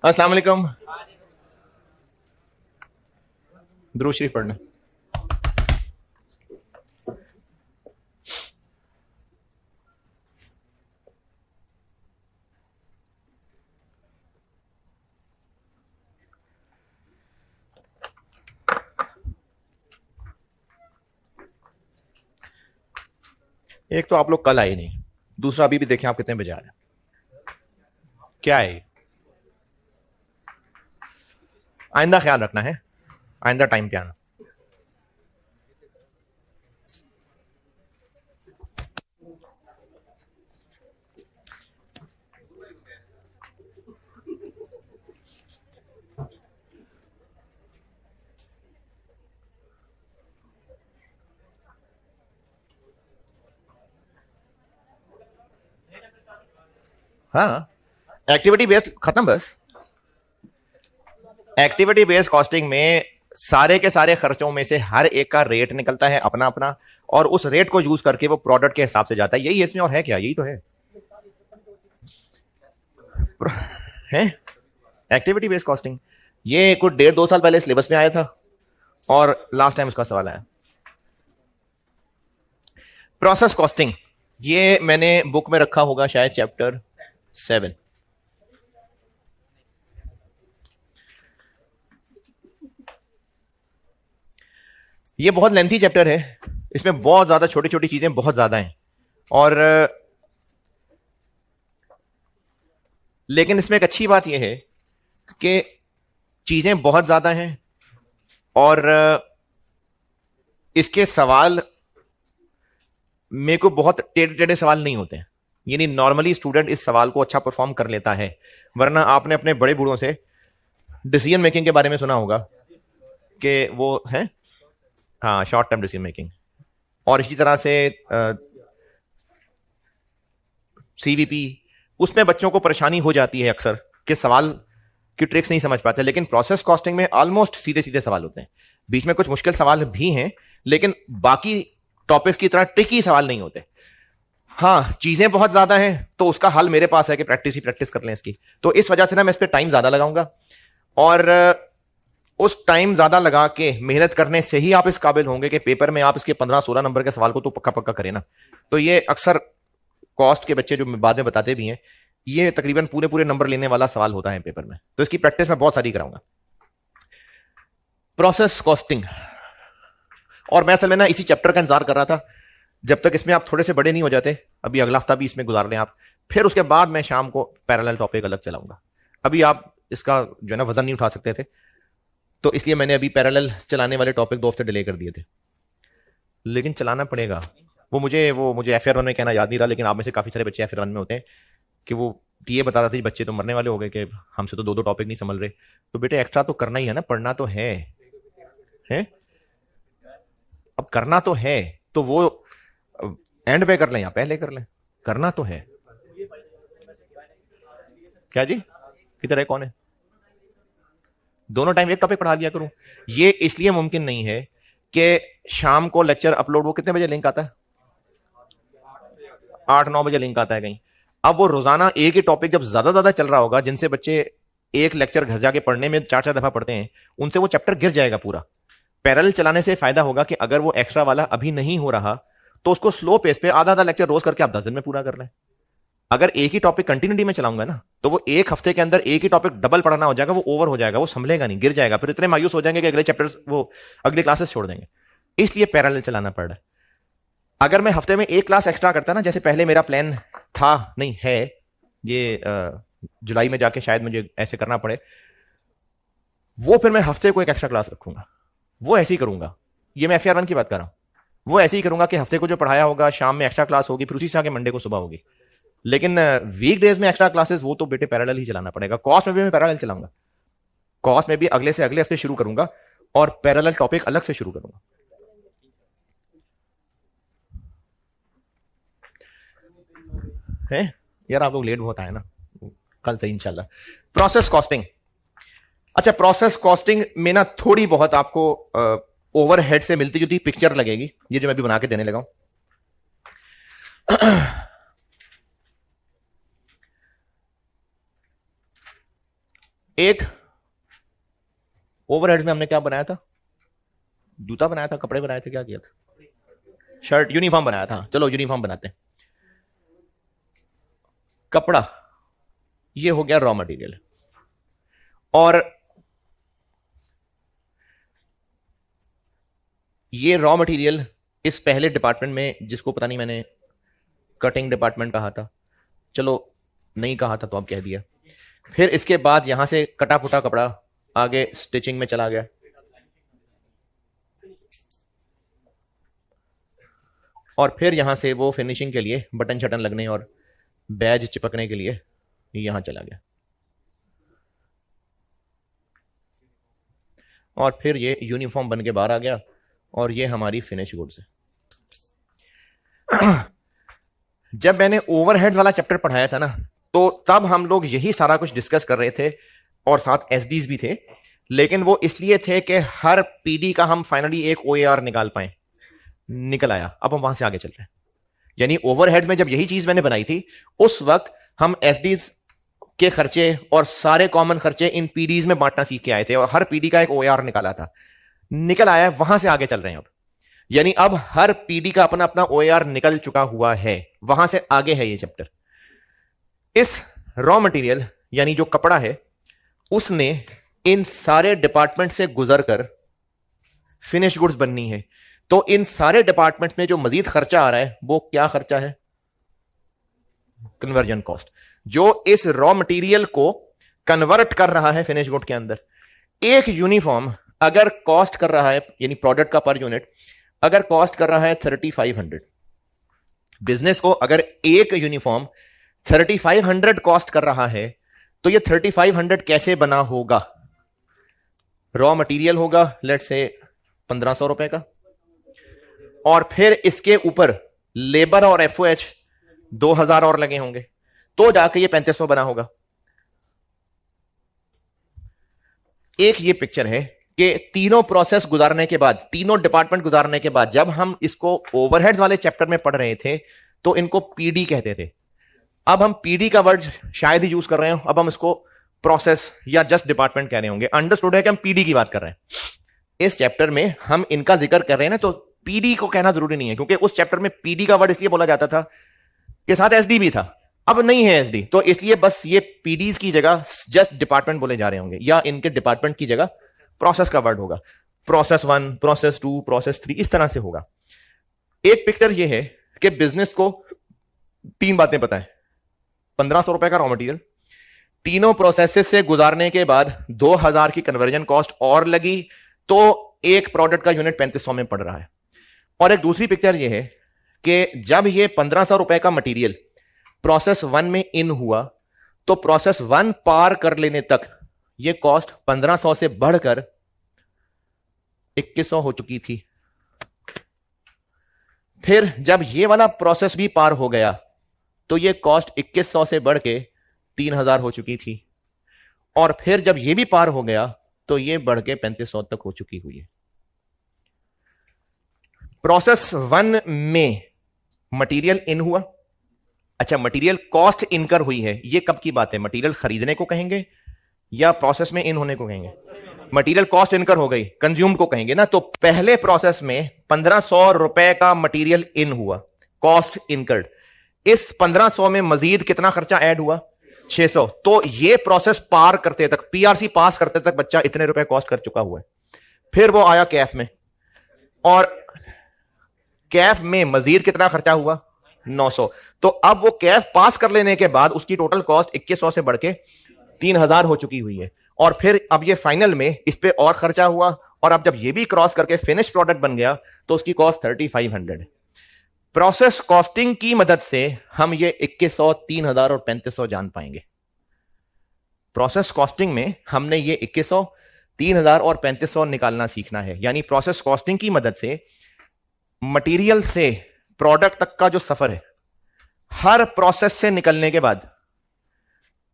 अस्सलाम वालेकुम। दुरूद शरीफ पढ़ना। एक तो आप लोग कल आए नहीं, दूसरा अभी भी देखें आप कितने बजे आ रहे हैं। क्या है ये? आइंदा ख्याल रखना है, आइंदा टाइम पे आना। हाँ, एक्टिविटी बेस्ड खत्म बस। एक्टिविटी बेस्ड कॉस्टिंग में सारे के सारे खर्चों में से हर एक का रेट निकलता है अपना अपना, और उस रेट को यूज करके वो प्रोडक्ट के हिसाब से जाता है। यही इसमें और है क्या? यही तो है एक्टिविटी बेस्ड कॉस्टिंग। ये कुछ 1.5-2 साल पहले सिलेबस में आया था और लास्ट टाइम उसका सवाल आया। प्रोसेस कॉस्टिंग, ये मैंने बुक में रखा होगा शायद चैप्टर 7। ये बहुत लेंथी चैप्टर है, इसमें बहुत ज्यादा छोटी छोटी चीजें बहुत ज्यादा हैं, और लेकिन इसमें एक अच्छी बात यह है कि चीजें बहुत ज्यादा हैं और इसके सवाल मेरे को बहुत टेढ़े टेढ़े सवाल नहीं होते हैं। यानी नॉर्मली स्टूडेंट इस सवाल को अच्छा परफॉर्म कर लेता है, वरना आपने अपने बड़े बूढ़ों से डिसीजन मेकिंग के बारे में सुना होगा कि वो है, हाँ, शॉर्ट टर्म डिसीजन मेकिंग। और इसी तरह से सीवीपी, उसमें बच्चों को परेशानी हो जाती है अक्सर कि सवाल की ट्रिक्स नहीं समझ पाते। लेकिन प्रोसेस कॉस्टिंग में ऑलमोस्ट सीधे सीधे सवाल होते हैं, बीच में कुछ मुश्किल सवाल भी हैं, लेकिन बाकी टॉपिक्स की तरह ट्रिकी सवाल नहीं होते। हाँ, चीजें बहुत ज्यादा हैं तो उसका हल मेरे पास है कि प्रैक्टिस ही प्रैक्टिस कर लें इसकी। तो इस वजह से ना मैं इस पर टाइम ज्यादा लगाऊंगा, और उस टाइम ज्यादा लगा के मेहनत करने से ही आप इस काबिल होंगे कि पेपर में आप इसके 15-16 नंबर के सवाल को तो पक्का पक्का करें ना। तो ये अक्सर कॉस्ट के बच्चे जो बाद में बताते भी हैं, ये तकरीबन पूरे पूरे नंबर लेने वाला सवाल होता है पेपर में, तो इसकी प्रैक्टिस मैं बहुत सारी कराऊंगा। प्रोसेस कॉस्टिंग, और मैं असल में ना इसी चैप्टर का इंतजार कर रहा था जब तक इसमें आप थोड़े से बड़े नहीं हो जाते। अभी अगला हफ्ता भी इसमें गुजार लें आप, फिर उसके बाद मैं शाम को पैरेलल टॉपिक अलग चलाऊंगा। अभी आप इसका जो है ना वजन नहीं उठा सकते थे, तो इसलिए मैंने अभी पैरेलल चलाने वाले टॉपिक 2 हफ्ते डिले कर दिए थे, लेकिन चलाना पड़ेगा। वो मुझे एफ 1 में कहना याद नहीं रहा, लेकिन आप में से काफी सारे बच्चे एफ 1 में होते हैं कि वो टीए बता रहा था बच्चे तो मरने वाले हो गए कि हमसे तो 2-2 टॉपिक नहीं संभल रहे। तो बेटे एक्स्ट्रा तो करना ही है ना, पढ़ना तो है? अब करना तो है, तो वो एंड पे कर लें या पहले कर लें, करना तो है। क्या जी, किधर है, कौन है? दोनों टाइम एक टॉपिक पढ़ा लिया करूं? ये इसलिए मुमकिन नहीं है कि शाम को लेक्चर अपलोड, वो कितने बजे लिंक आता है? 8-9 बजे लिंक आता है कहीं। अब वो रोजाना एक ही टॉपिक जब ज्यादा ज्यादा चल रहा होगा, जिनसे बच्चे एक लेक्चर घर जाके पढ़ने में 4-4 दफा पढ़ते हैं, उनसे वो चैप्टर गिर जाएगा पूरा। पैरेलल चलाने से फायदा होगा कि अगर वो एक्स्ट्रा वाला अभी नहीं हो रहा तो उसको स्लो पेस पे आधा आधा लेक्चर रोज करके आप 10 दिन में पूरा कर लें। अगर एक ही टॉपिक कंटिन्यूटी में चलाऊंगा ना, तो वो एक हफ्ते के अंदर एक ही टॉपिक डबल पढ़ाना हो जाएगा, वो ओवर हो जाएगा, वो संभलेगा नहीं, गिर जाएगा, फिर इतने मायूस हो जाएंगे कि अगले चैप्टर, वो अगली क्लासेस छोड़ देंगे। इसलिए पैरेलल चलाना पड़ रहा है। अगर मैं हफ्ते में एक क्लास एक्स्ट्रा करता ना, जैसे पहले मेरा प्लान था, नहीं है, ये जुलाई में जाके शायद मुझे ऐसे करना पड़े, वो फिर मैं हफ्ते को एक एक्स्ट्रा क्लास रखूंगा, वो ऐसे ही करूंगा। ये मैं FR1 की बात कर रहा हूं, वो ऐसे ही करूंगा कि हफ्ते को जो पढ़ाया होगा शाम में एक्स्ट्रा क्लास होगी, फिर उसी से आगे मंडे को सुबह होगी। लेकिन वीक डेज में एक्स्ट्रा क्लासेस वो तो बेटे पैरेलल ही चलाना पड़ेगा। कॉस्ट में भी मैं पैरेलल चलाऊंगा, कॉस्ट में भी अगले से अगले हफ्ते शुरू करूंगा और पैरेलल टॉपिक अलग से शुरू करूंगा। है यार, आप लोग लेट बहुत आए ना, कल तक इंशाल्लाह। प्रोसेस कॉस्टिंग, अच्छा, प्रोसेस कॉस्टिंग में ना थोड़ी बहुत आपको ओवरहेड से मिलती जुलती पिक्चर लगेगी, ये जो मैं भी बना के देने लगा हूं। एक ओवरहेड में हमने क्या बनाया था? जूता बनाया था, कपड़े बनाए थे, क्या किया था? शर्ट, यूनिफॉर्म बनाया था। चलो यूनिफॉर्म बनाते हैं। कपड़ा ये हो गया रॉ मटेरियल, और ये रॉ मटेरियल इस पहले डिपार्टमेंट में, जिसको पता नहीं मैंने कटिंग डिपार्टमेंट कहा था, चलो नहीं कहा था तो अब कह दिया। फिर इसके बाद यहां से कटा फुटा कपड़ा आगे स्टिचिंग में चला गया, और फिर यहां से वो फिनिशिंग के लिए बटन शटन लगने और बैज चिपकने के लिए यहां चला गया, और फिर ये यूनिफॉर्म बन के बाहर आ गया, और ये हमारी फिनिश गुड्स है। जब मैंने ओवरहेड्स वाला चैप्टर पढ़ाया था ना, तो तब हम लोग यही सारा कुछ डिस्कस कर रहे थे, और साथ एसडीज भी थे, लेकिन वो इसलिए थे कि हर पीडी का हम फाइनली एक ओएआर निकाल पाए। निकल आया। अब हम वहां से आगे चल रहे हैं। यानी ओवरहेड्स में जब यही चीज मैंने बनाई थी, उस वक्त हम एसडीज के खर्चे और सारे कॉमन खर्चे इन पीडीज में बांटना सीख के आए थे, और हर पीडी का एक ओएआर निकाला था। निकल आया, वहां से आगे चल रहे हैं अब। यानी अब हर पीडी का अपना अपना ओएआर निकल चुका हुआ है, वहां से आगे है ये चैप्टर। इस रॉ मटेरियल यानी जो कपड़ा है, उसने इन सारे डिपार्टमेंट से गुजरकर फिनिश गुड्स बननी है। तो इन सारे डिपार्टमेंट्स में जो मजीद खर्चा आ रहा है, वो क्या खर्चा है? कन्वर्जन कॉस्ट, जो इस रॉ मटेरियल को कन्वर्ट कर रहा है फिनिश गुड के अंदर। एक यूनिफॉर्म अगर कॉस्ट कर रहा है, यानी प्रोडक्ट का पर यूनिट अगर कॉस्ट कर रहा है 3500, बिजनेस को अगर एक यूनिफॉर्म 3500 कॉस्ट कर रहा है, तो ये 3500 कैसे बना होगा? रॉ मटेरियल होगा लेट्स से 1500 रुपए का, और फिर इसके ऊपर लेबर और एफओएच 2000 और लगे होंगे, तो जाके ये 3500 बना होगा। एक ये पिक्चर है कि तीनों प्रोसेस गुजारने के बाद, तीनों डिपार्टमेंट गुजारने के बाद, जब हम इसको ओवरहेड्स वाले चैप्टर में पढ़ रहे थे तो इनको पीडी कहते थे। अब हम पीडी का वर्ड शायद ही यूज कर रहे हो, अब हम इसको प्रोसेस या जस्ट डिपार्टमेंट कह रहे होंगे। अंडरस्टूड है कि हम पीडी की बात कर रहे हैं। इस चैप्टर में हम इनका जिक्र कर रहे हैं ना, तो पीडी को कहना जरूरी नहीं है, क्योंकि उस चैप्टर में पीडी का वर्ड इसलिए बोला जाता था कि साथ एसडी भी था। अब नहीं है एसडी, तो इसलिए बस ये पीडीज की जगह जस्ट डिपार्टमेंट बोले जा रहे होंगे, या इनके डिपार्टमेंट की जगह प्रोसेस का वर्ड होगा। प्रोसेस 1, प्रोसेस 2, प्रोसेस 3, इस तरह से होगा। एक पिक्चर ये है कि बिजनेस को 3 बातें पता है। 1500 रुपए का रॉ मटेरियल, तीनों प्रोसेसेस से गुजारने के बाद 2000 की कन्वर्जन कॉस्ट और लगी, तो एक प्रोडक्ट का यूनिट 3500 में पड़ रहा है। और एक दूसरी पिक्चर ये है कि जब ये 1500 रुपए का मटेरियल प्रोसेस 1 में इन हुआ, तो प्रोसेस 1 पार कर लेने तक ये कॉस्ट 1500 से बढ़कर 2100 हो चुकी थी। फिर जब ये वाला प्रोसेस भी पार हो गया, तो ये कॉस्ट 2100 से बढ़ के 3000 हो चुकी थी, और फिर जब ये भी पार हो गया तो ये बढ़ के 3500 तक हो चुकी हुई है। प्रोसेस 1 में मटेरियल इन हुआ। अच्छा, मटेरियल कॉस्ट इनकर हुई है, ये कब की बात है? मटेरियल खरीदने को कहेंगे या प्रोसेस में इन होने को कहेंगे? मटेरियल कॉस्ट इनकर हो गई, कंज्यूम को कहेंगे ना। तो पहले प्रोसेस में 1500 रुपए का मटेरियल इन हुआ, कॉस्ट इनकर्ड। इस 1500 में मजीद कितना खर्चा ऐड हुआ? 600। तो ये प्रोसेस पार करते तक, पीआरसी पास करते तक बच्चा इतने रुपए कॉस्ट कर चुका हुआ है। फिर वो आया कैफ में, और कैफ में मजीद कितना खर्चा हुआ? 900। तो अब वो कैफ पास कर लेने के बाद उसकी टोटल कॉस्ट 2100 से बढ़ के 3000 हो चुकी हुई है। और फिर अब ये फाइनल में इस पे और खर्चा हुआ, और अब जब ये भी क्रॉस करके फिनिश प्रोडक्ट बन गया, तो उसकी कॉस्ट 3500 है। प्रोसेस कॉस्टिंग की मदद से हम ये 2100, 3000 और 3500 जान पाएंगे। प्रोसेस कॉस्टिंग में हमने ये 2100, 3000 और 3500 निकालना सीखना है। यानी प्रोसेस कॉस्टिंग की मदद से मटेरियल से प्रोडक्ट तक का जो सफर है, हर प्रोसेस से निकलने के बाद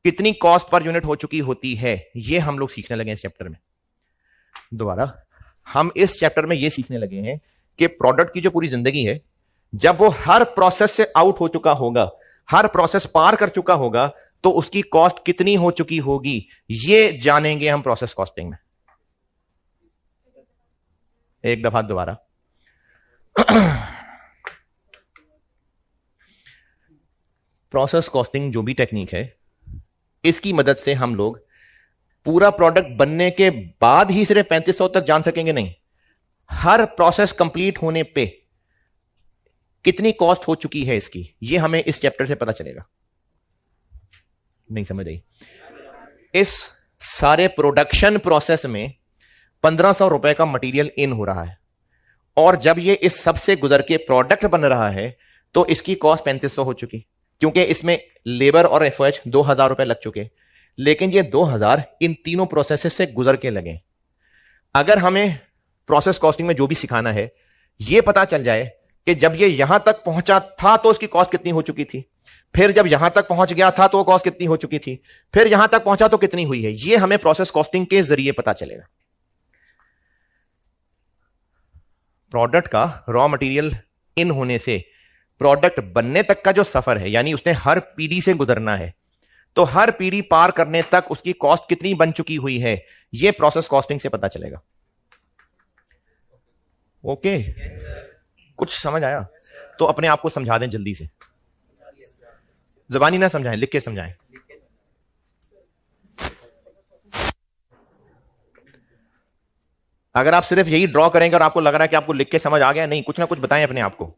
कितनी कॉस्ट पर यूनिट हो चुकी होती है, ये हम लोग सीखने लगे इस चैप्टर में। दोबारा हम इस चैप्टर में ये सीखने लगे हैं कि प्रोडक्ट की जो पूरी जिंदगी है, जब वो हर प्रोसेस से आउट हो चुका होगा, हर प्रोसेस पार कर चुका होगा, तो उसकी कॉस्ट कितनी हो चुकी होगी, ये जानेंगे हम प्रोसेस कॉस्टिंग में। एक दफा दोबारा। प्रोसेस कॉस्टिंग जो भी टेक्निक है, इसकी मदद से हम लोग पूरा प्रोडक्ट बनने के बाद ही सिर्फ 3500 तक जान सकेंगे नहीं, हर प्रोसेस कंप्लीट होने पे कितनी कॉस्ट हो चुकी है इसकी, ये हमें इस चैप्टर से पता चलेगा। नहीं समझ आई? इस सारे प्रोडक्शन प्रोसेस में 1500 रुपए का मटेरियल इन हो रहा है, और जब ये इस सब से गुजर के प्रोडक्ट बन रहा है तो इसकी कॉस्ट 3500 हो चुकी, क्योंकि इसमें लेबर और एफओएच 2000 रुपए लग चुके। लेकिन ये 2000 इन तीनों प्रोसेस से गुजर के लगे। अगर हमें प्रोसेस कॉस्टिंग में जो भी सिखाना है, ये पता चल जाए कि जब ये यहां तक पहुंचा था तो इसकी कॉस्ट कितनी हो चुकी थी, फिर जब यहां तक पहुंच गया था तो कॉस्ट कितनी हो चुकी थी, फिर यहां तक पहुंचा तो कितनी हुई है, ये हमें प्रोसेस कॉस्टिंग के जरिए पता चलेगा। प्रोडक्ट का रॉ मटेरियल इन होने से प्रोडक्ट बनने तक का जो सफर है, यानी उसने हर पीढ़ी से गुजरना है, तो हर पीढ़ी पार करने तक उसकी कॉस्ट कितनी बन चुकी हुई है, यह प्रोसेस कॉस्टिंग से पता चलेगा। ओके, कुछ समझ आया? तो अपने आप को समझा दें जल्दी से, जबानी ना समझाएं, लिख के समझाएं। अगर आप सिर्फ यही ड्रॉ करेंगे और आपको लग रहा है कि आपको लिख के समझ आ गया, नहीं, कुछ ना कुछ बताएं अपने आप को।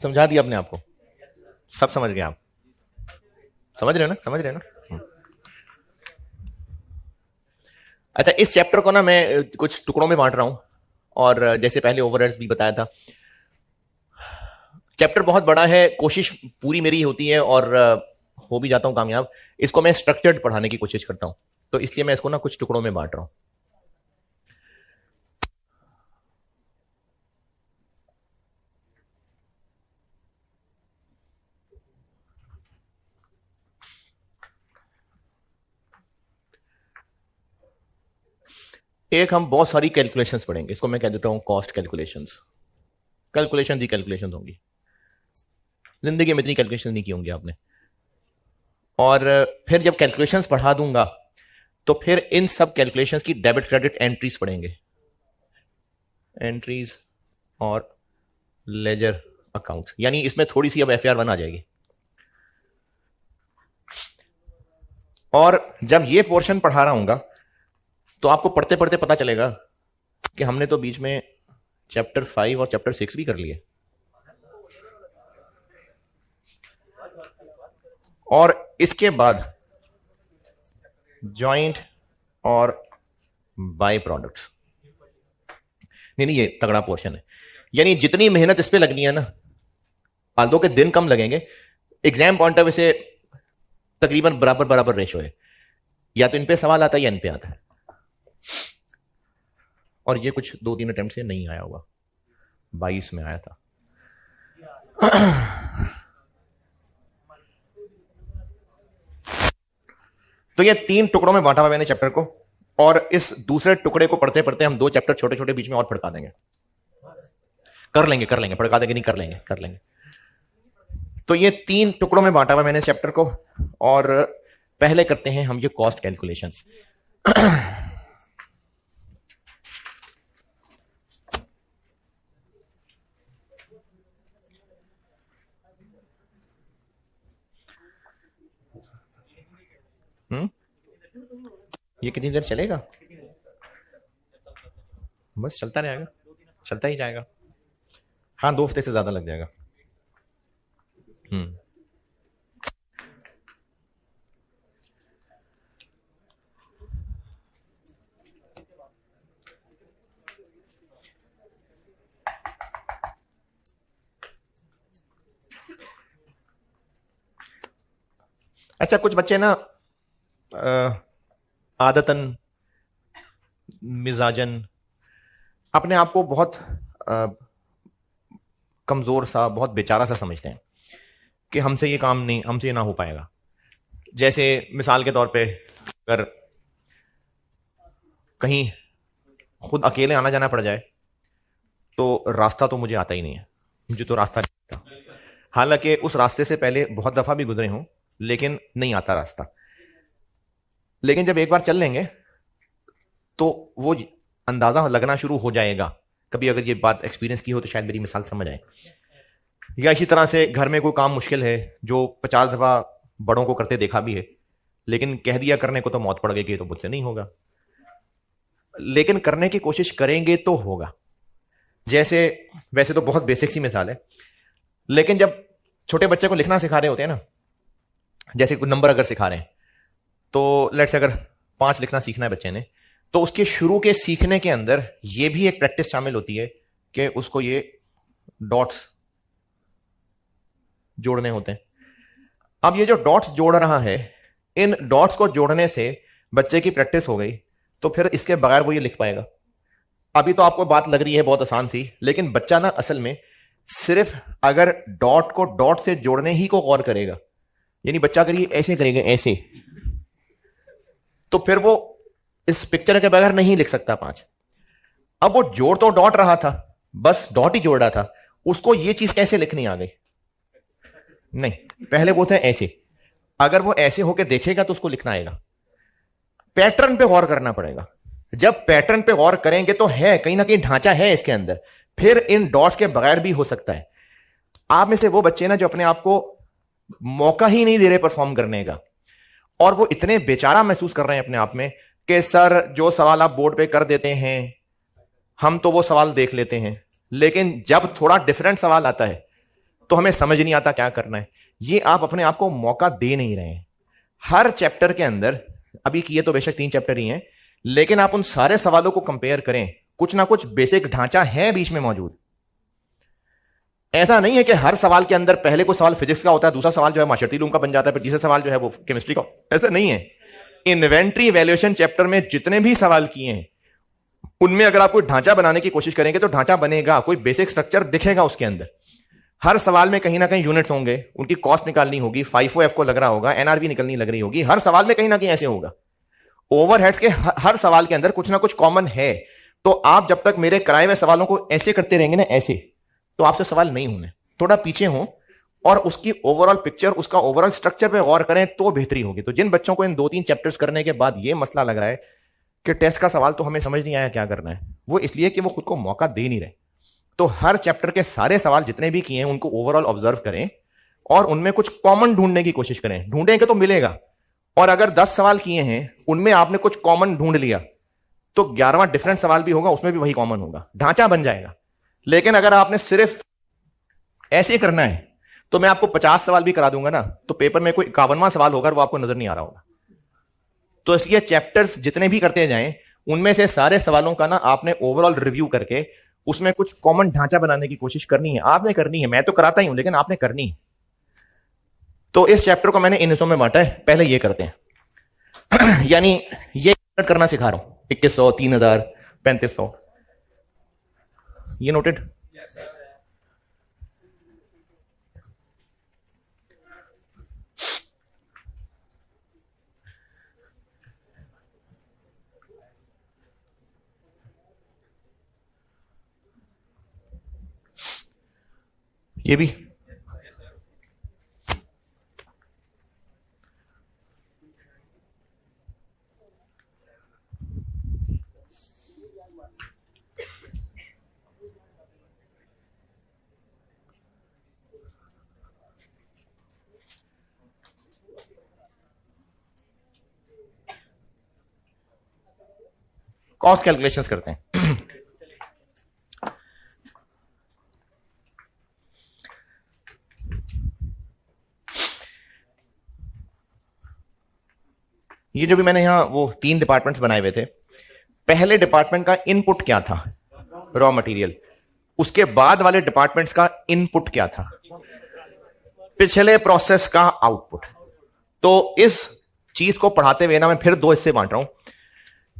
समझा दिया अपने आप को? सब समझ गए आप? समझ रहे हो ना? समझ रहे हो ना? अच्छा, इस चैप्टर को ना मैं कुछ टुकड़ों में बांट रहा हूं, और जैसे पहले ओवरहेड्स भी बताया था, चैप्टर बहुत बड़ा है, कोशिश पूरी मेरी होती है और हो भी जाता हूं कामयाब। इसको मैं स्ट्रक्चर्ड पढ़ाने की कोशिश करता हूं, तो इसलिए मैं इसको ना कुछ टुकड़ों में बांट रहा हूं। एक हम बहुत सारी कैलकुलेशंस पढ़ेंगे, इसको मैं कह देता हूं कॉस्ट कैलकुलेशंस। कैलकुलेशन ही कैलकुलेशन होंगी, जिंदगी में इतनी कैलकुलेशन नहीं की होंगी आपने। और फिर जब कैलकुलेशंस पढ़ा दूंगा तो फिर इन सब कैलकुलेशंस की डेबिट क्रेडिट एंट्रीज पढ़ेंगे, एंट्रीज और लेजर अकाउंट्स, यानी इसमें थोड़ी सी अब FAR 1 आ जाएगी। और जब ये पोर्शन पढ़ा रहा हूंगा तो आपको पढ़ते पढ़ते पता चलेगा कि हमने तो बीच में चैप्टर 5 और चैप्टर 6 भी कर लिए, और इसके बाद जॉइंट और बाय प्रोडक्ट्स। नहीं, ये तगड़ा पोर्शन है, यानी जितनी मेहनत इस पे लगनी है ना, फालतू के दिन कम लगेंगे। एग्जाम पॉइंट ऑफ व्यू से तकरीबन बराबर बराबर रेशो है, या तो इन पे सवाल आता है या इन पे आता है। और ये कुछ 2-3 अटेम्प्ट से नहीं आया होगा, 22 में आया था। तो ये 3 टुकड़ों में बांटा हुआ मैंने चैप्टर को, और इस दूसरे टुकड़े को पढ़ते पढ़ते हम 2 चैप्टर छोटे छोटे बीच में और पढ़ा देंगे। कर लेंगे पढ़ा देंगे, नहीं कर लेंगे। तो ये 3 टुकड़ों में बांटा हुआ मैंने चैप्टर को, और पहले करते हैं हम ये कॉस्ट कैलकुलेशंस। ये कितनी देर चलेगा? बस चलता रहेगा, चलता ही जाएगा। हाँ, 2 हफ्ते से ज्यादा लग जाएगा। अच्छा, कुछ बच्चे ना आदतन, मिजाजन अपने आप को बहुत कमजोर सा, बहुत बेचारा सा समझते हैं कि हमसे ये काम नहीं, हमसे ये ना हो पाएगा। जैसे मिसाल के तौर पे अगर कहीं खुद अकेले आना जाना पड़ जाए तो रास्ता तो मुझे आता ही नहीं है, मुझे तो रास्ता नहीं आता। हालांकि उस रास्ते से पहले बहुत दफा भी गुजरे हूं, लेकिन नहीं आता रास्ता। लेकिन जब एक बार चल लेंगे तो वो अंदाजा लगना शुरू हो जाएगा। कभी अगर ये बात एक्सपीरियंस की हो तो शायद मेरी मिसाल समझ आए। या इसी तरह से घर में कोई काम मुश्किल है जो 50 दफा बड़ों को करते देखा भी है, लेकिन कह दिया करने को तो मौत पड़ गई कि तो मुझसे नहीं होगा, लेकिन करने की कोशिश करेंगे तो होगा। जैसे वैसे तो बहुत बेसिक सी मिसाल है, लेकिन जब छोटे बच्चे को लिखना सिखा रहे होते हैं ना, जैसे कोई नंबर अगर सिखा रहे हैं तो लेट्स से अगर 5 लिखना सीखना है बच्चे ने, तो उसके शुरू के सीखने के अंदर यह भी एक प्रैक्टिस शामिल होती है कि उसको ये डॉट्स जोड़ने होते हैं। अब ये जो डॉट्स जोड़ रहा है, इन डॉट्स को जोड़ने से बच्चे की प्रैक्टिस हो गई, तो फिर इसके बगैर वो ये लिख पाएगा। अभी तो आपको बात लग रही है बहुत आसान सी, लेकिन बच्चा ना असल में सिर्फ अगर डॉट को डॉट से जोड़ने ही को गौर करेगा, यानी बच्चा अगर ये ऐसे करेगा ऐसे, तो फिर वो इस पिक्चर के बगैर नहीं लिख सकता 5। अब वो जोड़ तो डॉट रहा था, बस डॉट ही जोड़ रहा था, उसको ये चीज कैसे लिखनी आ गई? नहीं, पहले वो था ऐसे। अगर वो ऐसे होके देखेगा तो उसको लिखना आएगा। पैटर्न पे गौर करना पड़ेगा। जब पैटर्न पे गौर करेंगे तो है कहीं ना कहीं ढांचा है इसके अंदर, फिर इन डॉट्स के बगैर भी हो सकता है। आप में से वो बच्चे ना जो अपने आप को मौका ही नहीं दे रहे परफॉर्म करने का, और वो इतने बेचारा महसूस कर रहे हैं अपने आप में कि सर जो सवाल आप बोर्ड पे कर देते हैं हम तो वो सवाल देख लेते हैं, लेकिन जब थोड़ा डिफरेंट सवाल आता है तो हमें समझ नहीं आता क्या करना है। ये आप अपने आप को मौका दे नहीं रहे हैं। हर चैप्टर के अंदर, अभी किए तो बेशक 3 चैप्टर ही हैं, लेकिन आप उन सारे सवालों को कंपेयर करें, कुछ ना कुछ बेसिक ढांचा है बीच में मौजूद। ऐसा नहीं है कि हर सवाल के अंदर पहले को सवाल फिजिक्स का होता है, दूसरा सवाल जो है माशरती इल्म का बन जाता है, फिर तीसरा सवाल जो है वो केमिस्ट्री का। ऐसा नहीं है। इन्वेंट्री वैल्यूएशन चैप्टर में जितने भी सवाल किए हैं उनमें अगर आप कोई ढांचा बनाने की कोशिश करेंगे तो ढांचा बनेगा, कोई बेसिक स्ट्रक्चर दिखेगा उसके अंदर। हर सवाल में कहीं ना कहीं यूनिट्स होंगे, उनकी कॉस्ट निकालनी होगी, FIFO को लग रहा होगा, NRV निकलनी लग रही होगी। हर सवाल में कहीं ना कहीं ऐसे होगा। ओवरहेड्स के हर सवाल के अंदर कुछ ना कुछ कॉमन है। तो आप जब तक मेरे कराए हुए सवालों को ऐसे करते रहेंगे ना, ऐसे, तो आपसे सवाल नहीं होने। थोड़ा पीछे हो और उसकी ओवरऑल पिक्चर, उसका ओवरऑल स्ट्रक्चर पे गौर करें तो बेहतरी होगी। तो जिन बच्चों को इन 2-3 चैप्टर्स करने के बाद ये मसला लग रहा है कि टेस्ट का सवाल तो हमें समझ नहीं आया क्या करना है, वो इसलिए कि वो खुद को मौका दे नहीं रहे। तो हर चैप्टर के सारे सवाल जितने भी किए हैं उनको ओवरऑल ऑब्जर्व करें और उनमें कुछ कॉमन ढूंढने की कोशिश करें। ढूंढेंगे तो मिलेगा। और अगर 10 सवाल किए हैं उनमें आपने कुछ कॉमन ढूंढ लिया तो 11वां डिफरेंट सवाल भी होगा, उसमें भी वही कॉमन होगा, ढांचा बन जाएगा। लेकिन अगर आपने सिर्फ ऐसे करना है तो मैं आपको 50 सवाल भी करा दूंगा ना, तो पेपर में कोई 51वां सवाल होगा, वो आपको नजर नहीं आ रहा होगा। तो इसलिए चैप्टर्स जितने भी करते जाएं उनमें से सारे सवालों का ना आपने ओवरऑल रिव्यू करके उसमें कुछ कॉमन ढांचा बनाने की कोशिश करनी है। आपने करनी है, मैं तो कराता ही हूं, लेकिन आपने करनी है। तो इस चैप्टर को मैंने इन हिस्सों में बांटा है। पहले ये करते हैं यानी ये करना सिखा रहा हूं, 2100, 3000, 3500। ये नोटेड? ये भी कॉस्ट कैलकुलेशंस करते हैं। ये जो भी मैंने यहां वो 3 डिपार्टमेंट्स बनाए हुए थे, पहले डिपार्टमेंट का इनपुट क्या था? Raw material. उसके बाद वाले डिपार्टमेंट्स का इनपुट क्या था? पिछले प्रोसेस का आउटपुट। तो इस चीज को पढ़ाते हुए ना मैं फिर 2 हिस्से बांट रहा हूं।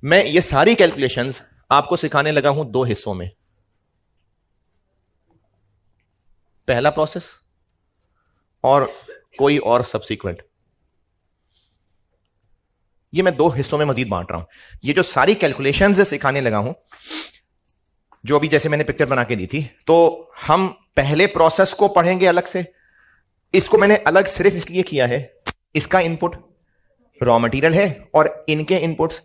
मैं ये सारी कैलकुलेशंस आपको सिखाने लगा हूं 2 हिस्सों में। पहला प्रोसेस और कोई और सब्सीक्वेंट। ये मैं 2 हिस्सों में मजीद बांट रहा हूं। ये जो सारी कैलकुलेशंस सिखाने लगा हूं, जो अभी जैसे मैंने पिक्चर बना के दी थी, तो हम पहले प्रोसेस को पढ़ेंगे अलग से। इसको मैंने अलग सिर्फ इसलिए किया है, इसका इनपुट रॉ मटेरियल है और इनके इनपुट्स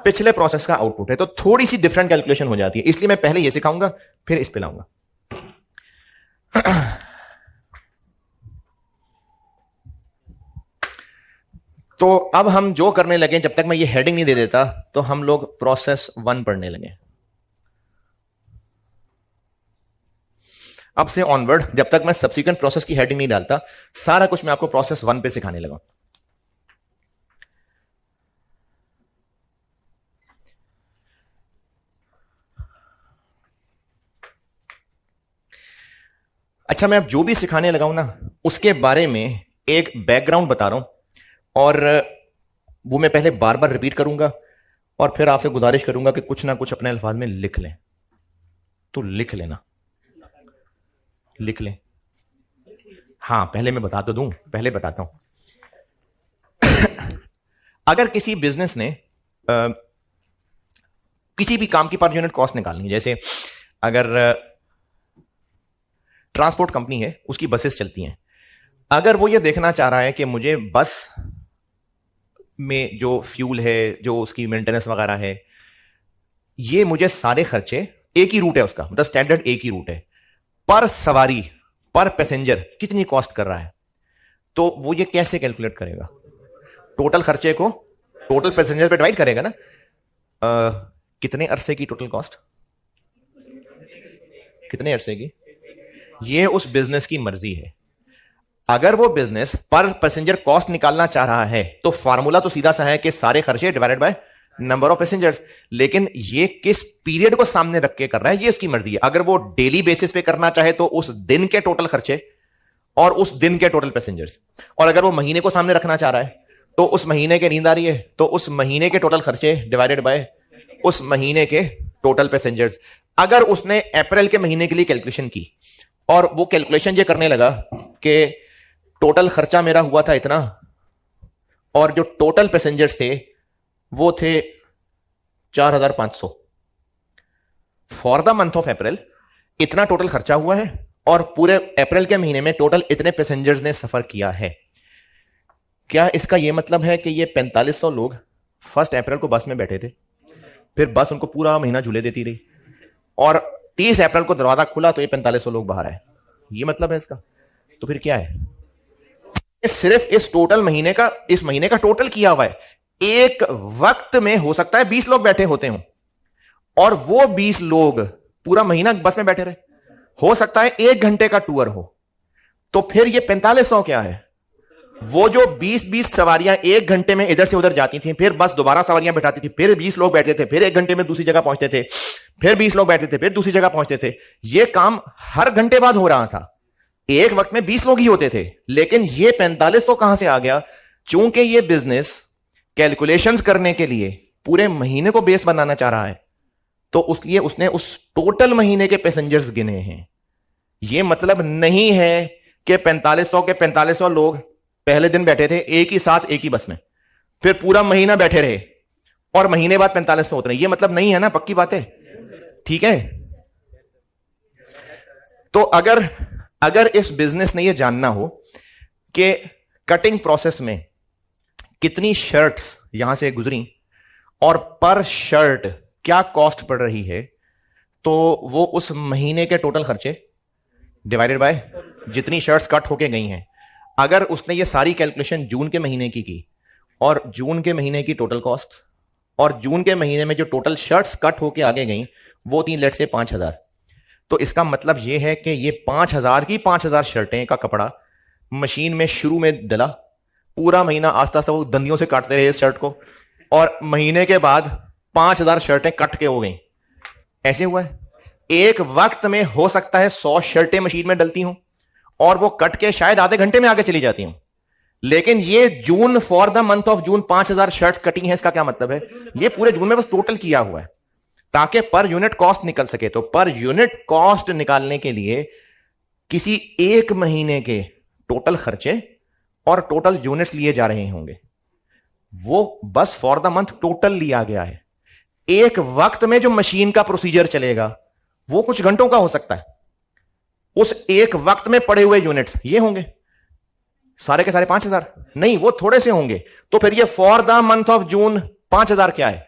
पिछले प्रोसेस का आउटपुट है। तो थोड़ी सी डिफरेंट कैलकुलेशन हो जाती है, इसलिए मैं पहले ये सिखाऊंगा फिर इस पे लाऊंगा। तो अब हम जो करने लगे, जब तक मैं ये हेडिंग नहीं दे देता, तो हम लोग प्रोसेस 1 पढ़ने लगे। अब से ऑनवर्ड, जब तक मैं सब्सिक्वेंट प्रोसेस की हेडिंग नहीं डालता, सारा कुछ मैं आपको प्रोसेस 1 पे सिखाने लगा। अच्छा, मैं अब जो भी सिखाने लगा हूं ना, उसके बारे में एक बैकग्राउंड बता रहा हूं, और वो मैं पहले बार बार रिपीट करूंगा, और फिर आपसे गुजारिश करूंगा कि कुछ ना कुछ अपने अल्फाज में लिख लें। तो लिख लेना, लिख लें। हाँ, पहले मैं बता तो दूं, पहले बताता हूं। अगर किसी बिजनेस ने किसी भी काम की पर यूनिट कॉस्ट निकालनी, जैसे अगर ट्रांसपोर्ट कंपनी है, उसकी बसेस चलती हैं, अगर वो ये देखना चाह रहा है कि मुझे बस में जो फ्यूल है, जो उसकी मेंटेनेंस वगैरह है, ये मुझे सारे खर्चे, एक ही रूट है उसका, मतलब स्टैंडर्ड एक ही रूट है, पर सवारी पर पैसेंजर कितनी कॉस्ट कर रहा है, तो वो ये कैसे कैलकुलेट करेगा? टोटल खर्चे को टोटल पैसेंजर पे डिवाइड करेगा ना। कितने अरसे की टोटल कॉस्ट, कितने अरसे की, ये उस बिजनेस की मर्जी है। अगर वो बिजनेस पर पैसेंजर कॉस्ट निकालना चाह रहा है, तो फार्मूला तो सीधा सा है कि सारे खर्चे divided by number of passengers. लेकिन ये किस पीरियड को सामने रख के कर रहा है, ये उसकी मर्जी है। अगर वो डेली बेसिस पे करना चाहे तो उस दिन के टोटल खर्चे और उस दिन के टोटल पैसेंजर्स, और अगर वो महीने को सामने रखना चाह रहा है तो उस महीने के नींद आ रही है तो उस महीने के टोटल खर्चे डिवाइडेड बाय उस महीने के टोटल पैसेंजर्स। अगर उसने अप्रैल के महीने के लिए कैलकुलेशन की और वो कैलकुलेशन ये करने लगा कि टोटल खर्चा मेरा हुआ था इतना, और जो टोटल पैसेंजर्स थे वो थे 4500, for the month of April इतना टोटल खर्चा हुआ है, और पूरे अप्रैल के महीने में टोटल इतने पैसेंजर्स ने सफर किया है। क्या इसका यह मतलब है कि ये 4500 लोग 1 अप्रैल को बस में बैठे थे, फिर बस उनको पूरा महीना झूले देती रही, और 30 अप्रैल को दरवाजा खुला तो ये 4500 लोग बाहर आए? ये मतलब है इसका? तो फिर क्या है? सिर्फ इस टोटल महीने का, इस महीने का टोटल किया हुआ है। एक वक्त में हो सकता है 20 लोग बैठे होते हों, और वो 20 लोग पूरा महीना बस में बैठे रहे। हो सकता है 1 घंटे का टूर हो, तो फिर ये 4500 क्या है? वो जो 20-20 सवारियां 1 घंटे में इधर से उधर जाती थी, फिर बस दोबारा सवारियां बैठाती थी, फिर 20 लोग बैठते थे, फिर 1 घंटे में दूसरी जगह पहुंचते थे, फिर 20 लोग बैठते थे, फिर दूसरी जगह पहुंचते थे। ये काम हर घंटे बाद हो रहा था। एक वक्त में 20 लोग ही होते थे, लेकिन ये 4500 कहां से आ गया? चूंकि ये बिजनेस कैलकुलेशंस करने के लिए पूरे महीने को बेस बनाना चाह रहा है, तो इसलिए उसने उस टोटल महीने के पैसेंजर्स गिने हैं। ये मतलब नहीं है कि 4500 के 4500 लोग पहले दिन बैठे थे एक ही साथ एक ही बस में, फिर पूरा महीना बैठे रहे और महीने बाद 4500 उतरे। ये मतलब नहीं है ना, पक्की बात है, ठीक है? तो अगर इस बिजनेस ने यह जानना हो कि कटिंग प्रोसेस में कितनी शर्ट्स यहां से गुजरी और पर शर्ट क्या कॉस्ट पड़ रही है, तो वो उस महीने के टोटल खर्चे डिवाइडेड बाय जितनी शर्ट्स कट होके गई हैं, अगर उसने ये सारी कैलकुलेशन जून के महीने की और जून के महीने की टोटल कॉस्ट और जून के महीने में जो टोटल शर्ट्स कट होके आगे गई वो थी लेट से 5,000, तो इसका मतलब ये है कि ये 5,000 की 5,000 शर्टें का कपड़ा मशीन में शुरू में डला, पूरा महीना आस्ता आस्ता वो दंदियों से काटते रहे इस शर्ट को, और महीने के बाद 5,000 शर्टें कट के हो गई। ऐसे हुआ है। एक वक्त में हो सकता है 100 शर्टें मशीन में डलती हूं और वो कट के शायद आधे घंटे में आगे चली जाती हूं, लेकिन ये June, for the month of June 5,000 shirts कटी हैं। इसका क्या मतलब है? ये पूरे जून में बस टोटल किया हुआ है ताकि पर यूनिट कॉस्ट निकल सके। तो पर यूनिट कॉस्ट निकालने के लिए किसी एक महीने के टोटल खर्चे और टोटल यूनिट्स लिए जा रहे होंगे, वो बस फॉर द मंथ टोटल लिया गया है। एक वक्त में जो मशीन का प्रोसीजर चलेगा वो कुछ घंटों का हो सकता है, उस एक वक्त में पड़े हुए यूनिट्स ये होंगे सारे के सारे 5,000 नहीं, वो थोड़े से होंगे। तो फिर ये for the month of June 5,000 क्या है?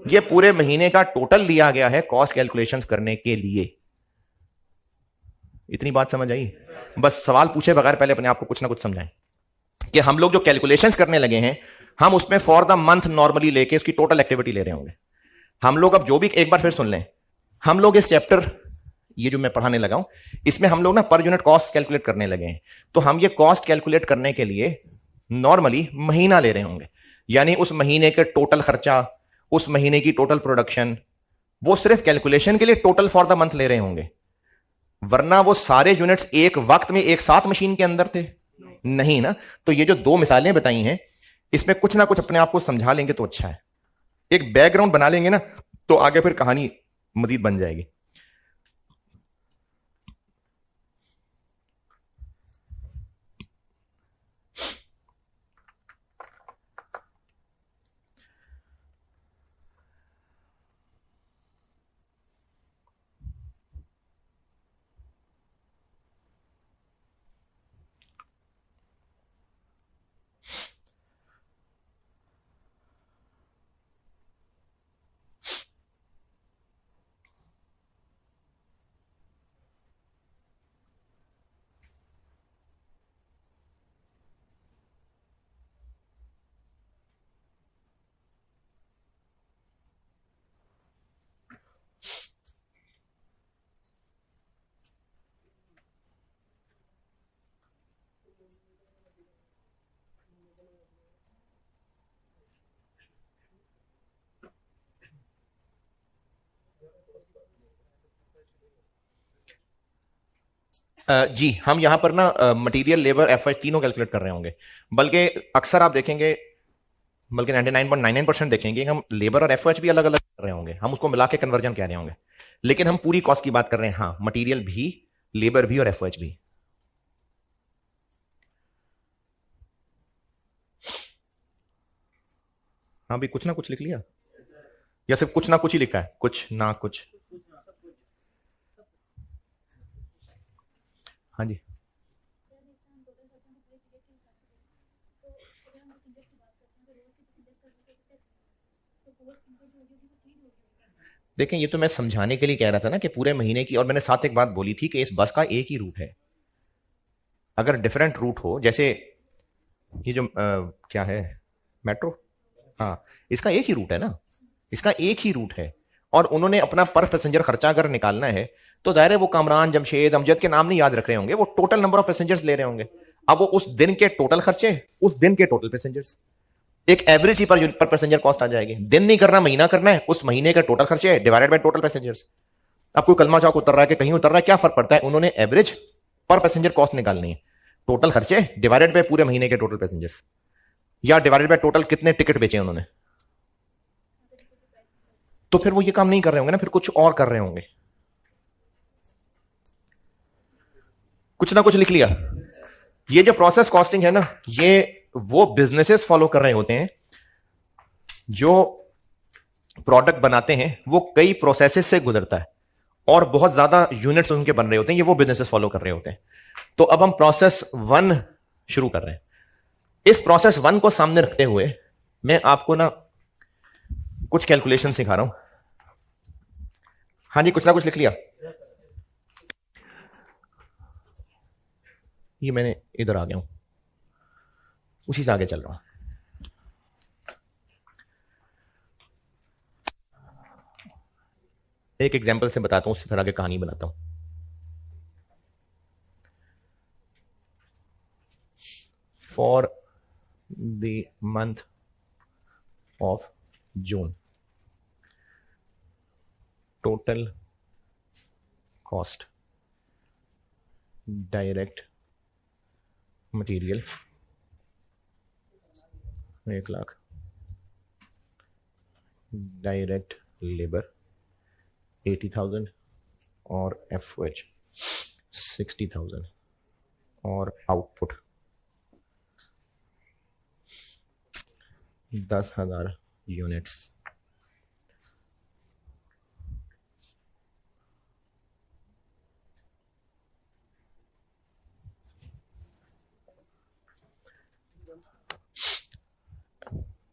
ये पूरे महीने का टोटल लिया गया है कॉस्ट कैलकुलेशंस करने के लिए। इतनी बात समझ आई? बस सवाल पूछे बगैर पहले अपने आप को कुछ ना कुछ समझाएं कि हम लोग जो कैलकुलेशंस करने लगे हैं, हम उसमें फॉर द मंथ नॉर्मली लेके उसकी टोटल एक्टिविटी ले रहे होंगे। हम लोग अब जो भी, एक बार फिर सुन लें, हम लोग इस चैप्टर ये जो मैं पढ़ाने लगा हूं इसमें हम लोग ना पर यूनिट कॉस्ट कैलकुलेट करने लगे हैं। तो हम ये कॉस्ट कैलकुलेट करने के लिए नॉर्मली महीना ले रहे होंगे, यानी उस महीने के टोटल खर्चा, उस महीने की टोटल प्रोडक्शन, वो सिर्फ कैलकुलेशन के लिए टोटल फॉर द मंथ ले रहे होंगे, वरना वो सारे यूनिट्स एक वक्त में एक साथ मशीन के अंदर थे नहीं ना। तो ये जो दो मिसालें बताई हैं इसमें कुछ ना कुछ अपने आप को समझा लेंगे तो अच्छा है, एक बैकग्राउंड बना लेंगे ना तो आगे फिर कहानी मजीद बन जाएगी। जी, हम यहां पर ना मटेरियल, लेबर, एफएच तीनों कैलकुलेट कर रहे होंगे। बल्कि अक्सर आप देखेंगे, बल्कि 99.99% देखेंगे हम लेबर और एफएच भी अलग अलग कर रहे होंगे, हम उसको मिला के कन्वर्जन कह रहे होंगे, लेकिन हम पूरी कॉस्ट की बात कर रहे हैं। हाँ, मटेरियल भी, लेबर भी और एफएच भी। हाँ भी, कुछ ना कुछ लिख लिया या सिर्फ कुछ ना कुछ ही लिखा है? कुछ ना कुछ। हाँ जी, देखें ये तो मैं समझाने के लिए कह रहा था ना कि पूरे महीने की, और मैंने साथ एक बात बोली थी कि इस बस का एक ही रूट है। अगर डिफरेंट रूट हो, जैसे ये जो क्या है, मेट्रो, हाँ, इसका एक ही रूट है ना, इसका एक ही रूट है, और उन्होंने अपना पर पैसेंजर खर्चा अगर निकालना है तो जाहिर है वो कामरान, जमशेद, अमजद के नाम नहीं याद रख रहे होंगे, वो टोटल नंबर ऑफ पैसेंजर्स ले रहे होंगे। अब वो उस दिन के टोटल खर्चे, उस दिन के टोटल पैसेंजर्स, एक एवरेज ही पर पैसेंजर कॉस्ट आ जाएगी। दिन नहीं करना, महीना करना है, उस महीने का टोटल खर्चे डिवाइडेड बाय टोटल पैसेंजर्स। अब कोई कलमा चौक उतर रहा है कि कहीं उतर रहा है, क्या फर्क पड़ता है, उन्होंने एवरेज पर पैसेंजर कॉस्ट निकालनी है, टोटल खर्चे डिवाइडेड बाय पूरे महीने के टोटल पैसेंजर्स, या डिवाइडेड बाय टोटल कितने टिकट बेचे उन्होंने। तो फिर वो ये काम नहीं कर रहे होंगे ना, फिर कुछ और कर रहे होंगे। कुछ ना कुछ लिख लिया। ये जो प्रोसेस कॉस्टिंग है ना, ये वो बिजनेसेस फॉलो कर रहे होते हैं जो प्रोडक्ट बनाते हैं, वो कई प्रोसेसेस से गुजरता है, और बहुत ज्यादा यूनिट्स उनके बन रहे होते हैं, ये वो बिजनेसेस फॉलो कर रहे होते हैं। तो अब हम प्रोसेस 1 शुरू कर रहे हैं। इस प्रोसेस 1 को सामने रखते हुए मैं आपको ना कुछ कैलकुलेशन सिखा रहा हूं। हाँ जी, कुछ ना कुछ लिख लिया। ये मैंने इधर आ गया हूं, उसी से आगे चल रहा हूं। एक एग्जांपल से बताता हूं, उससे फिर आगे कहानी बनाता हूं। For the month of June, total cost direct material 1 lakh, direct labour 80,000 और FOH 60,000 और आउटपुट 10,000 यूनिट्स।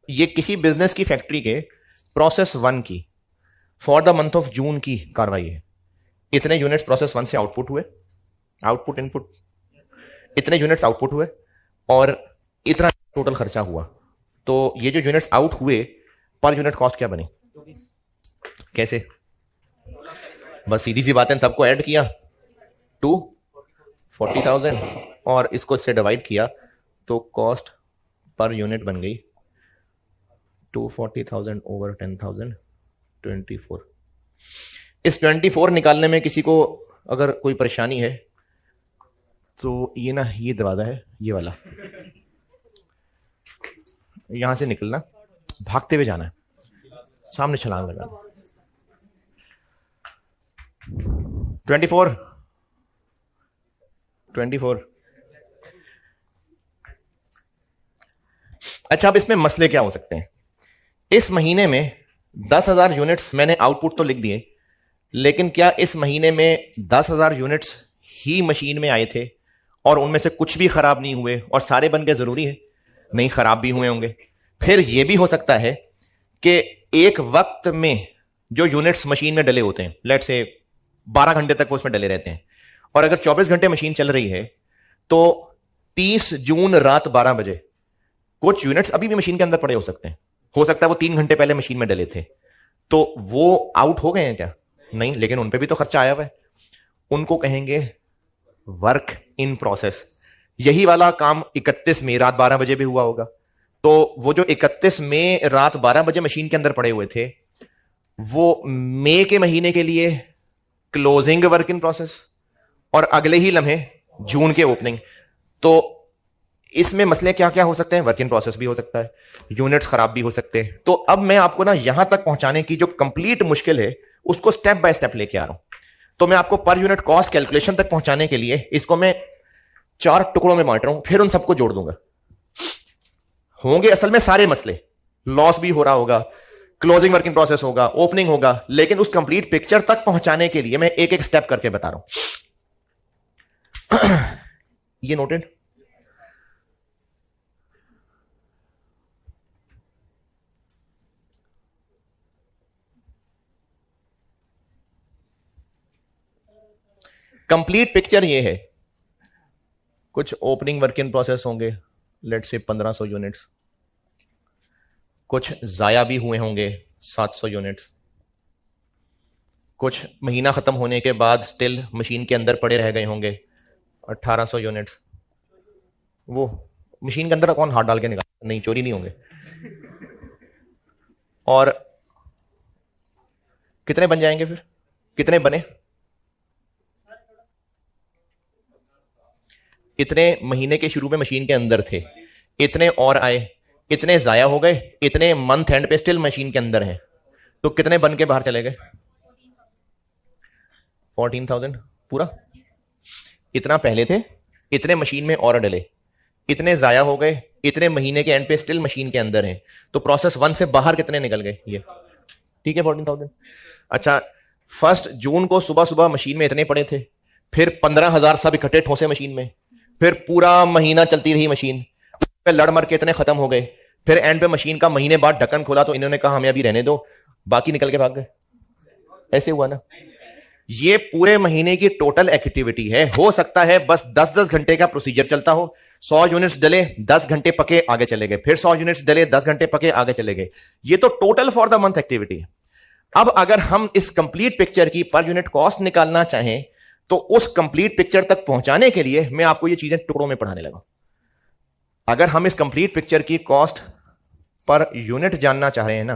ये किसी बिजनेस की फैक्ट्री के प्रोसेस 1 की फॉर द मंथ ऑफ जून की कार्रवाई है। इतने यूनिट्स प्रोसेस 1 से आउटपुट हुए, आउटपुट इनपुट, इतने यूनिट्स आउटपुट हुए और इतना टोटल खर्चा हुआ। तो ये जो यूनिट्स आउट हुए, पर यूनिट कॉस्ट क्या बनी? कैसे? बस सीधी सी बात है, सबको ऐड किया 240,000 और इसको इससे डिवाइड किया तो कॉस्ट पर यूनिट बन गई 240,000 ओवर 10,000 24। इस 24 निकालने में किसी को अगर कोई परेशानी है तो ये ना, ये दरवाजा है ये वाला, यहां से निकलना, भागते हुए जाना है, सामने छलांग लगाना। 24। अच्छा, अब इसमें मसले क्या हो सकते हैं? इस महीने में 10,000 यूनिट्स मैंने आउटपुट तो लिख दिए, लेकिन क्या इस महीने में 10,000 यूनिट्स ही मशीन में आए थे और उनमें से कुछ भी खराब नहीं हुए और सारे बन गए? जरूरी है नहीं, खराब भी हुए होंगे। फिर यह भी हो सकता है कि एक वक्त में जो यूनिट्स मशीन में डले होते हैं, लेट से 12 घंटे तक वो उसमें डले रहते हैं, और अगर 24 घंटे मशीन चल रही है तो 30 जून रात 12 बजे कुछ यूनिट्स अभी भी मशीन के अंदर पड़े हो सकते हैं। हो सकता है वो 3 घंटे पहले मशीन में डले थे, तो वो आउट हो गए हैं क्या? नहीं, लेकिन उन पे भी तो खर्चा आया हुआ है। उनको कहेंगे वर्क इन प्रोसेस। यही वाला काम 31 मई रात 12 बजे भी हुआ होगा। तो वो जो 31 मई रात 12 बजे मशीन के अंदर पड़े हुए थे, वो मई के महीने के लिए क्लोजिंग वर्क इन प्रोसेस और अगले ही लम्हे जून के ओपनिंग। तो इसमें मसले क्या क्या हो सकते हैं? वर्क इन प्रोसेस भी हो सकता है, यूनिट्स खराब भी हो सकते हैं। तो अब मैं आपको ना यहां तक पहुंचाने की जो कंप्लीट मुश्किल है उसको स्टेप बाय स्टेप लेके आ रहा हूं। तो मैं आपको पर यूनिट कॉस्ट कैलकुलेशन तक पहुंचाने के लिए इसको मैं 4 टुकड़ों में बांट रहा हूं, फिर उन सबको जोड़ दूंगा। होंगे असल में सारे मसले, लॉस भी हो रहा होगा, क्लोजिंग वर्क इन प्रोसेस होगा, ओपनिंग होगा, लेकिन उस कंप्लीट पिक्चर तक पहुंचाने के लिए मैं एक एक स्टेप करके बता रहा हूं। ये नोटेड? कंप्लीट पिक्चर ये है। कुछ ओपनिंग वर्क इन प्रोसेस होंगे, लेट से 1500 यूनिट्स, कुछ जाया भी हुए होंगे 700 यूनिट्स, कुछ महीना खत्म होने के बाद स्टिल मशीन के अंदर पड़े रह गए होंगे 1800 यूनिट्स। वो मशीन के अंदर कौन हाथ डाल के निकाल? नहीं, चोरी नहीं होंगे। और कितने बन जाएंगे फिर? कितने बने? इतने महीने के शुरू में मशीन के अंदर थे, इतने और आए, इतने जाया हो गए, इतने मंथ एंड पे स्टिल मशीन के अंदर हैं, तो कितने बन के बाहर चले गए? 14,000 पूरा। इतना पहले थे, इतने मशीन में और डले, इतने जाया हो गए, इतने महीने के एंड पे स्टिल मशीन के अंदर हैं, तो प्रोसेस 1 से बाहर कितने निकल गए? ये ठीक है, 14,000। अच्छा, फर्स्ट जून को सुबह सुबह मशीन में इतने पड़े थे, फिर 15,000 सब इकट्ठे ठोसे मशीन में, फिर पूरा महीना चलती रही मशीन, फिर लड़ मर के इतने खत्म हो गए, फिर एंड पे मशीन का महीने बाद ढक्कन खोला तो इन्होंने कहा हमें अभी रहने दो, बाकी निकल के भाग गए। ऐसे हुआ ना। ये पूरे महीने की टोटल एक्टिविटी है। हो सकता है बस 10-10 घंटे का प्रोसीजर चलता हो, 100 यूनिट्स डले, 10 घंटे पके, आगे चले गए, फिर 100 यूनिट्स डले, 10 घंटे पके, आगे चले गए। ये तो total for the month activity है। अब अगर हम इस कंप्लीट पिक्चर की पर यूनिट कॉस्ट निकालना चाहें तो उस कंप्लीट पिक्चर तक पहुंचाने के लिए मैं आपको ये चीजें टुकड़ों में पढ़ाने लगा। अगर हम इस कंप्लीट पिक्चर की कॉस्ट पर यूनिट जानना चाह रहे हैं ना,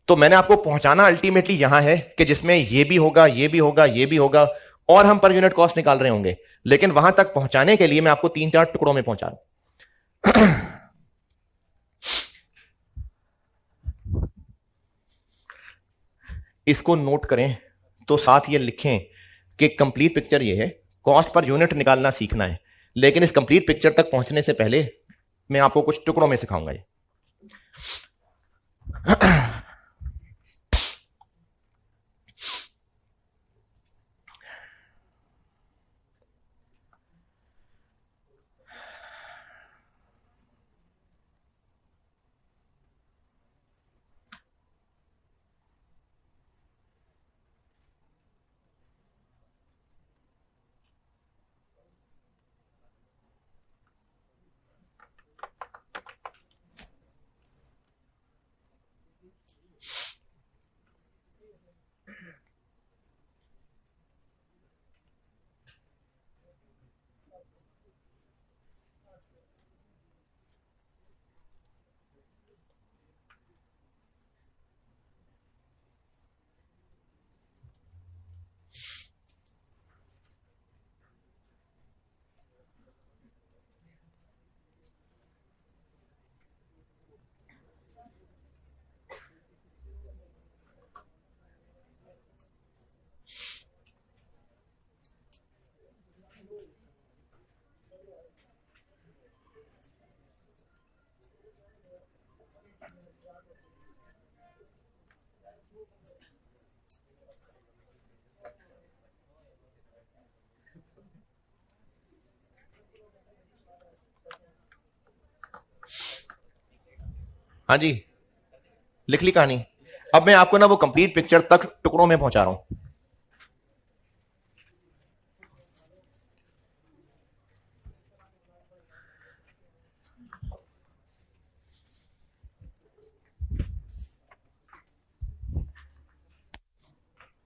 तो मैंने आपको पहुंचाना अल्टीमेटली यहां है कि जिसमें ये भी होगा, ये भी होगा, ये भी होगा, और हम पर यूनिट कॉस्ट निकाल रहे होंगे। लेकिन वहां तक पहुंचाने के लिए मैं आपको 3-4 टुकड़ों में पहुंचा रहा हूं। इसको नोट करें तो साथ ये लिखें कि कंप्लीट पिक्चर ये है, कॉस्ट पर यूनिट निकालना सीखना है, लेकिन इस कंप्लीट पिक्चर तक पहुंचने से पहले मैं आपको कुछ टुकड़ों में सिखाऊंगा ये। हाँ जी, लिख ली कहानी। अब मैं आपको ना वो कंप्लीट पिक्चर तक टुकड़ों में पहुंचा रहा हूं।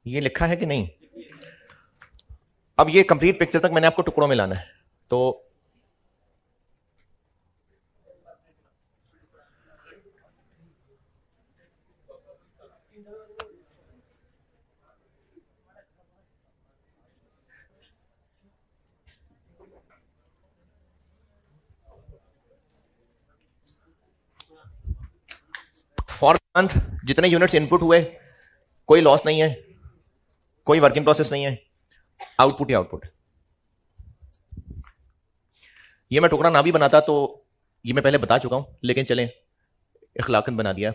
ये लिखा है कि नहीं? अब ये कंप्लीट पिक्चर तक मैंने आपको टुकड़ों में लाना है। तो फॉर मंथ जितने यूनिट्स इनपुट हुए, कोई लॉस नहीं है, कोई वर्किंग प्रोसेस नहीं है, आउटपुट ही आउटपुट। ये मैं टुकड़ा ना भी बनाता तो ये मैं पहले बता चुका हूं, लेकिन चलें इखलाकन बना दिया।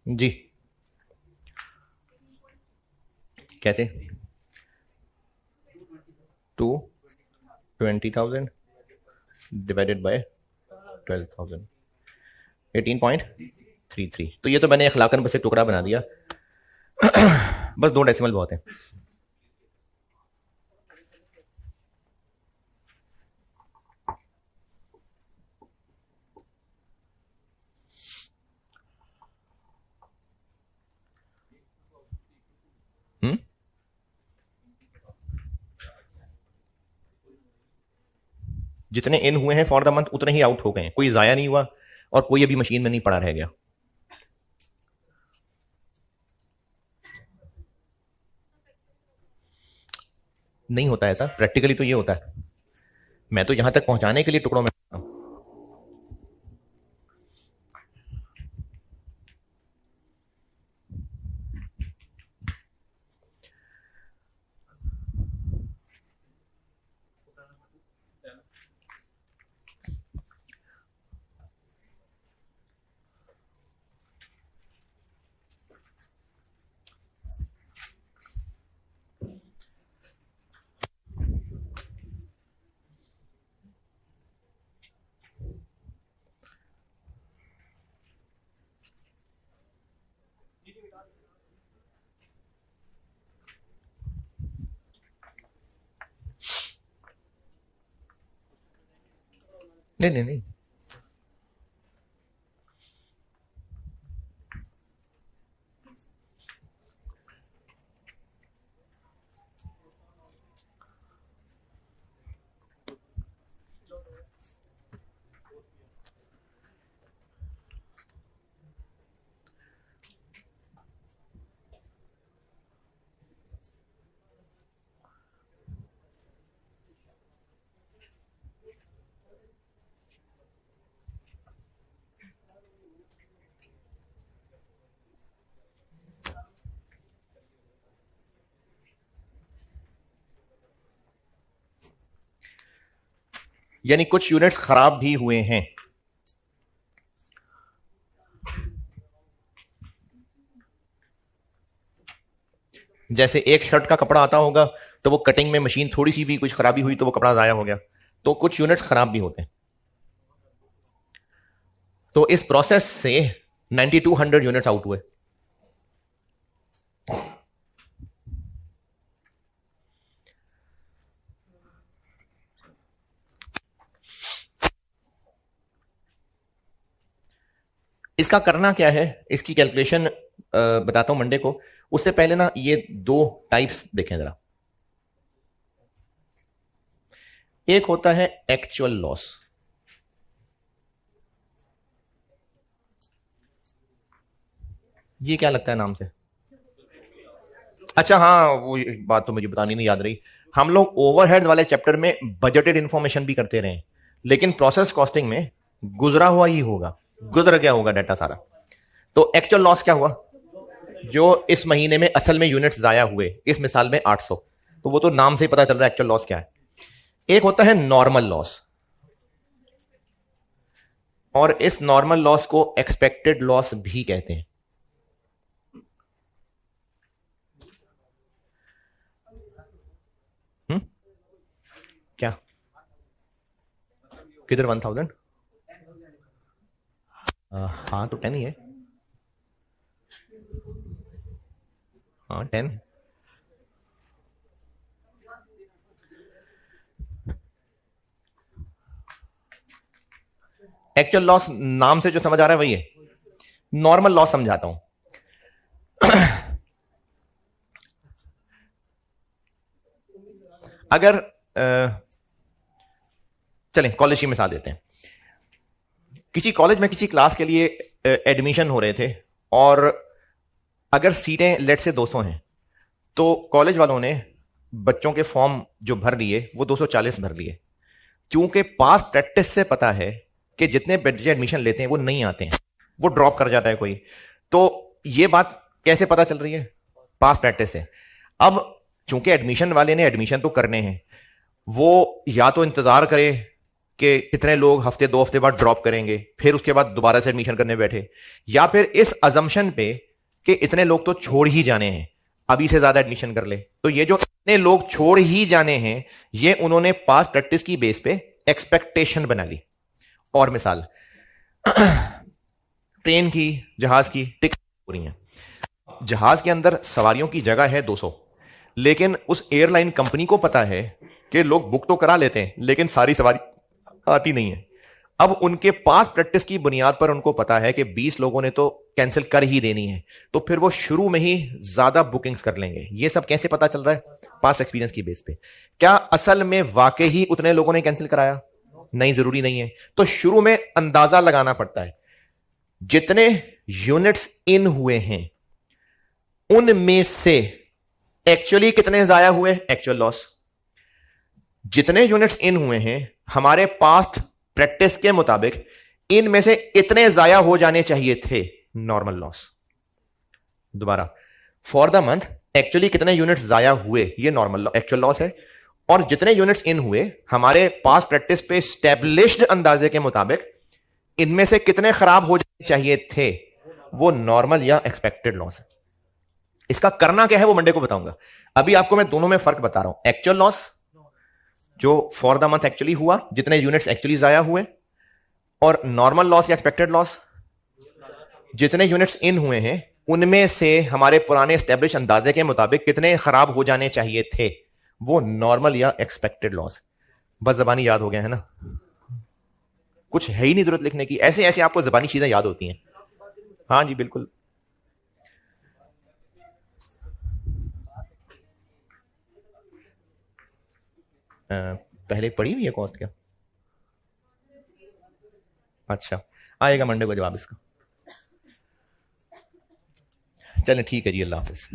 जी कैसे? 220,000 डिवाइडेड बाय 12,000, 18.33। तो ये तो मैंने इखलाकन बस एक टुकड़ा बना दिया। बस 2 डेसिमल बहुत है। जितने इन हुए हैं फॉर द मंथ उतने ही आउट हो गए हैं, कोई जाया नहीं हुआ और कोई अभी मशीन में नहीं पड़ा रह गया। नहीं होता ऐसा, प्रैक्टिकली तो ये होता है। मैं तो यहां तक पहुंचाने के लिए टुकड़ों में नहीं नहीं नहीं। यानी कुछ यूनिट्स खराब भी हुए हैं। जैसे एक शर्ट का कपड़ा आता होगा तो वो कटिंग में मशीन थोड़ी सी भी कुछ खराबी हुई तो वो कपड़ा जाया हो गया, तो कुछ यूनिट्स खराब भी होते हैं। तो इस प्रोसेस से 9200 यूनिट्स आउट हुए। इसका करना क्या है, इसकी कैलकुलेशन बताता हूं मंडे को। उससे पहले ना ये दो टाइप्स देखें जरा। एक होता है एक्चुअल लॉस। ये क्या लगता है नाम से? अच्छा हाँ, वो बात तो मुझे बतानी नहीं याद रही। हम लोग ओवरहेड्स वाले चैप्टर में बजटेड इंफॉर्मेशन भी करते रहे, लेकिन प्रोसेस कॉस्टिंग में गुजरा हुआ ही होगा, गुजर गया होगा डाटा सारा। तो एक्चुअल लॉस क्या हुआ? जो इस महीने में असल में यूनिट्स जाया हुए, इस मिसाल में 800, तो वो तो नाम से ही पता चल रहा है एक्चुअल लॉस क्या है। एक होता है नॉर्मल लॉस, और इस नॉर्मल लॉस को एक्सपेक्टेड लॉस भी कहते हैं। क्या किधर 1000? हाँ तो 10 ही है। हाँ 10। एक्चुअल लॉस नाम से जो समझ आ रहा है वही है। नॉर्मल लॉस समझाता हूं। अगर चलें कॉलेज की मिसाल देते हैं। किसी कॉलेज में किसी क्लास के लिए एडमिशन हो रहे थे, और अगर सीटें लेट से 200 हैं, तो कॉलेज वालों ने बच्चों के फॉर्म जो भर लिए वो 240 भर लिए, क्योंकि पास प्रैक्टिस से पता है कि जितने बच्चे एडमिशन लेते हैं वो नहीं आते हैं, वो ड्रॉप कर जाता है कोई। तो ये बात कैसे पता चल रही है? पास प्रैक्टिस से। अब चूंकि एडमिशन वाले ने एडमिशन तो करने हैं, वो या तो इंतजार करे कि कितने लोग हफ्ते 2 हफ्ते बाद ड्रॉप करेंगे, फिर उसके बाद दोबारा से एडमिशन करने बैठे, या फिर इस अजम्पशन पे कि इतने लोग तो छोड़ ही जाने हैं, अभी से ज्यादा एडमिशन कर ले। तो ये जो इतने लोग छोड़ ही जाने हैं, ये उन्होंने पास प्रैक्टिस की बेस पे एक्सपेक्टेशन बना ली। और मिसाल, ट्रेन की, जहाज की टिकट हो रही है, जहाज के अंदर सवारियों की जगह है 200, लेकिन उस एयरलाइन कंपनी को पता है कि लोग बुक तो करा लेते हैं लेकिन सारी सवारी आती नहीं है। अब उनके पास प्रैक्टिस की बुनियाद पर उनको पता है कि 20 लोगों ने तो कैंसिल कर ही देनी है, तो फिर वो शुरू में ही ज्यादा बुकिंग्स कर लेंगे। ये सब कैसे पता चल रहा है? पास एक्सपीरियंस की बेस पे। क्या असल में वाकई ही उतने लोगों ने कैंसिल कराया? नहीं, जरूरी नहीं है। तो शुरू में अंदाजा लगाना पड़ता है, जितने यूनिट्स इन हुए हैं उनमें से एक्चुअली कितने जाया हुए, एक्चुअल लॉस। जितने यूनिट्स इन हुए हैं हमारे पास्ट प्रैक्टिस के मुताबिक इनमें से इतने जाया हो जाने चाहिए थे, नॉर्मल लॉस। दोबारा, फॉर द मंथ एक्चुअली कितने यूनिट्स जाया हुए, ये नॉर्मल एक्चुअल लॉस है। और जितने यूनिट्स इन हुए हमारे पास्ट प्रैक्टिस पे स्टैब्लिश्ड अंदाजे के मुताबिक इनमें से कितने खराब हो जाने चाहिए थे, वो नॉर्मल या एक्सपेक्टेड लॉस है। इसका करना क्या है वो मंडे को बताऊंगा। अभी आपको मैं दोनों में फर्क बता रहा हूं। एक्चुअल लॉस जो फॉर द मंथ एक्चुअली हुआ, जितने यूनिट्स एक्चुअली जाया हुए, और नॉर्मल लॉस या एक्सपेक्टेड लॉस जितने यूनिट्स इन हुए हैं उनमें से हमारे पुराने एस्टेब्लिश अंदाजे के मुताबिक कितने खराब हो जाने चाहिए थे, वो नॉर्मल या एक्सपेक्टेड लॉस। बस जबानी याद हो गया है ना, कुछ है ही नहीं जरूरत लिखने की, ऐसे ऐसे आपको जबानी चीजें याद होती हैं। हाँ जी बिल्कुल। पहले पढ़ी हुई है कॉस्ट क्या? अच्छा, आएगा मंडे को जवाब इसका। चलें ठीक है जी, अल्लाह हाफिज।